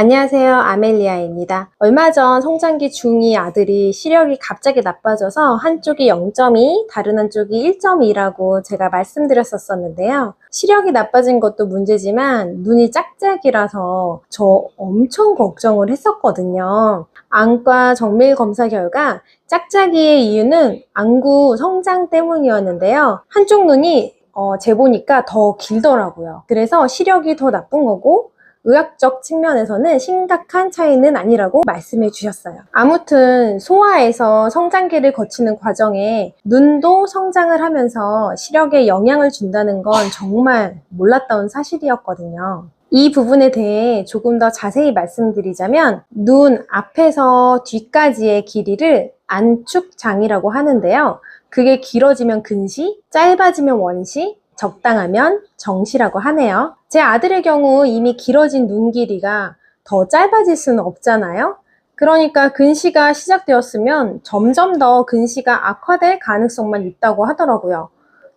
안녕하세요. 아멜리아입니다. 얼마 전 성장기 중2 아들이 시력이 갑자기 나빠져서 한쪽이 0.2, 다른 한쪽이 1.2라고 제가 말씀드렸었는데요. 시력이 나빠진 것도 문제지만 눈이 짝짝이라서 저 엄청 걱정을 했었거든요. 안과 정밀 검사 결과 짝짝이의 이유는 안구 성장 때문이었는데요. 한쪽 눈이 재보니까 더 길더라고요. 그래서 시력이 더 나쁜 거고 의학적 측면에서는 심각한 차이는 아니라고 말씀해 주셨어요. 아무튼 소아에서 성장기를 거치는 과정에 눈도 성장을 하면서 시력에 영향을 준다는 건 정말 몰랐던 사실이었거든요. 이 부분에 대해 조금 더 자세히 말씀드리자면 눈 앞에서 뒤까지의 길이를 안축장이라고 하는데요. 그게 길어지면 근시, 짧아지면 원시, 적당하면 정시라고 하네요. 제 아들의 경우 이미 길어진 눈 길이가 더 짧아질 수는 없잖아요. 그러니까 근시가 시작되었으면 점점 더 근시가 악화될 가능성만 있다고 하더라고요.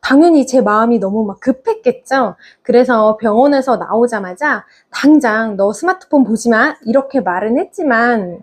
당연히 제 마음이 너무 막 급했겠죠. 그래서 병원에서 나오자마자 당장 너 스마트폰 보지 마 이렇게 말은 했지만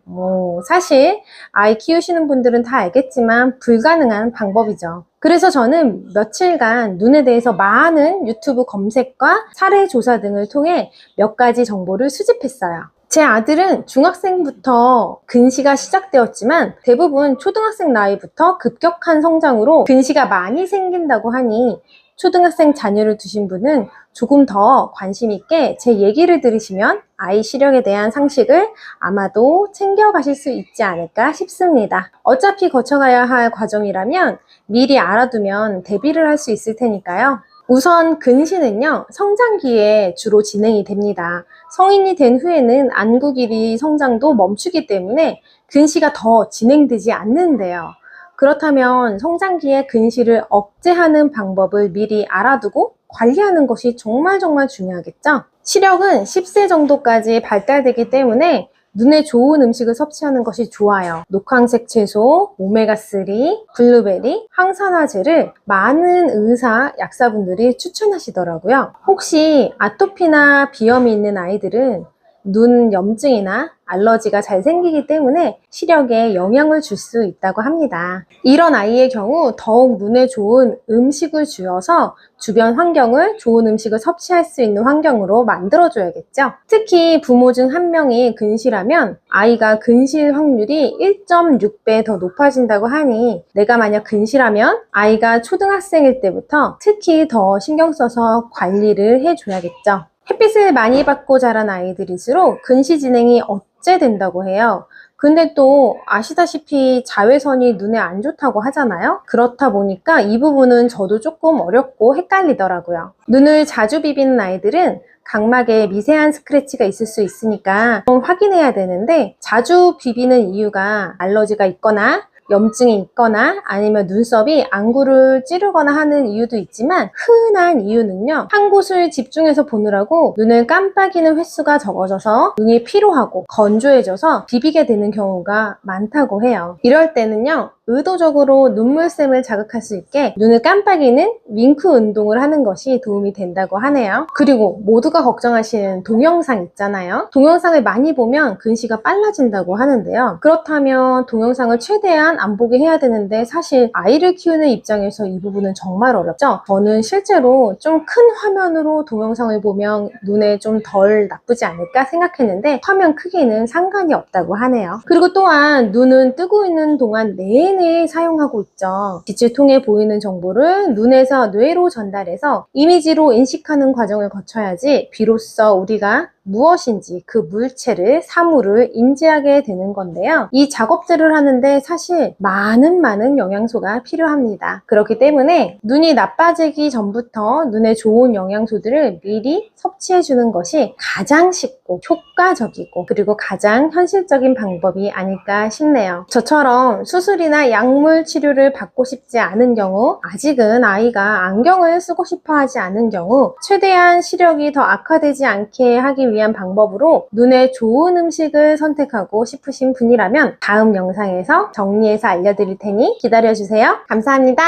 사실 아이 키우시는 분들은 다 알겠지만 불가능한 방법이죠. 그래서 저는 며칠간 눈에 대해서 많은 유튜브 검색과 사례 조사 등을 통해 몇 가지 정보를 수집했어요. 제 아들은 중학생부터 근시가 시작되었지만 대부분 초등학생 나이부터 급격한 성장으로 근시가 많이 생긴다고 하니 초등학생 자녀를 두신 분은 조금 더 관심 있게 제 얘기를 들으시면 아이 시력에 대한 상식을 아마도 챙겨가실 수 있지 않을까 싶습니다. 어차피 거쳐가야 할 과정이라면 미리 알아두면 대비를 할 수 있을 테니까요. 우선 근시는요, 성장기에 주로 진행이 됩니다. 성인이 된 후에는 안구 길이 성장도 멈추기 때문에 근시가 더 진행되지 않는데요. 그렇다면 성장기에 근시를 억제하는 방법을 미리 알아두고 관리하는 것이 정말 중요하겠죠? 시력은 10세 정도까지 발달되기 때문에 눈에 좋은 음식을 섭취하는 것이 좋아요. 녹황색 채소, 오메가3, 블루베리, 항산화제를 많은 의사, 약사분들이 추천하시더라고요. 혹시 아토피나 비염이 있는 아이들은 눈 염증이나 알러지가 잘 생기기 때문에 시력에 영향을 줄 수 있다고 합니다. 이런 아이의 경우 더욱 눈에 좋은 음식을 주어서 주변 환경을 좋은 음식을 섭취할 수 있는 환경으로 만들어줘야겠죠. 특히 부모 중 한 명이 근시라면 아이가 근실 확률이 1.6배 더 높아진다고 하니 내가 만약 근시라면 아이가 초등학생일 때부터 특히 더 신경 써서 관리를 해줘야겠죠. 햇빛을 많이 받고 자란 아이들일수록 근시 진행이 억제된다고 해요. 근데 또 아시다시피 자외선이 눈에 안 좋다고 하잖아요. 그렇다 보니까 이 부분은 저도 조금 어렵고 헷갈리더라고요. 눈을 자주 비비는 아이들은 각막에 미세한 스크래치가 있을 수 있으니까 좀 확인해야 되는데 자주 비비는 이유가 알러지가 있거나 염증이 있거나 아니면 눈썹이 안구를 찌르거나 하는 이유도 있지만 흔한 이유는요, 한 곳을 집중해서 보느라고 눈을 깜빡이는 횟수가 적어져서 눈이 피로하고 건조해져서 비비게 되는 경우가 많다고 해요. 이럴 때는요, 의도적으로 눈물샘을 자극할 수 있게 눈을 깜빡이는 윙크 운동을 하는 것이 도움이 된다고 하네요. 그리고 모두가 걱정하시는 동영상 있잖아요. 동영상을 많이 보면 근시가 빨라진다고 하는데요. 그렇다면 동영상을 최대한 안 보게 해야 되는데 사실 아이를 키우는 입장에서 이 부분은 정말 어렵죠. 저는 실제로 좀 큰 화면으로 동영상을 보면 눈에 좀 덜 나쁘지 않을까 생각했는데 화면 크기는 상관이 없다고 하네요. 그리고 또한 눈은 뜨고 있는 동안 내내 사용하고 있죠. 빛을 통해 보이는 정보를 눈에서 뇌로 전달해서 이미지로 인식하는 과정을 거쳐야지 비로소 우리가 무엇인지 그 물체를, 사물을 인지하게 되는 건데요. 이 작업들을 하는데 사실 많은 영양소가 필요합니다. 그렇기 때문에 눈이 나빠지기 전부터 눈에 좋은 영양소들을 미리 섭취해주는 것이 가장 쉽고 효과적이고 그리고 가장 현실적인 방법이 아닐까 싶네요. 저처럼 수술이나 약물 치료를 받고 싶지 않은 경우, 아직은 아이가 안경을 쓰고 싶어 하지 않은 경우 최대한 시력이 더 악화되지 않게 하기 위한 방법으로 눈에 좋은 음식을 선택하고 싶으신 분이라면 다음 영상에서 정리해서 알려드릴 테니 기다려주세요. 감사합니다.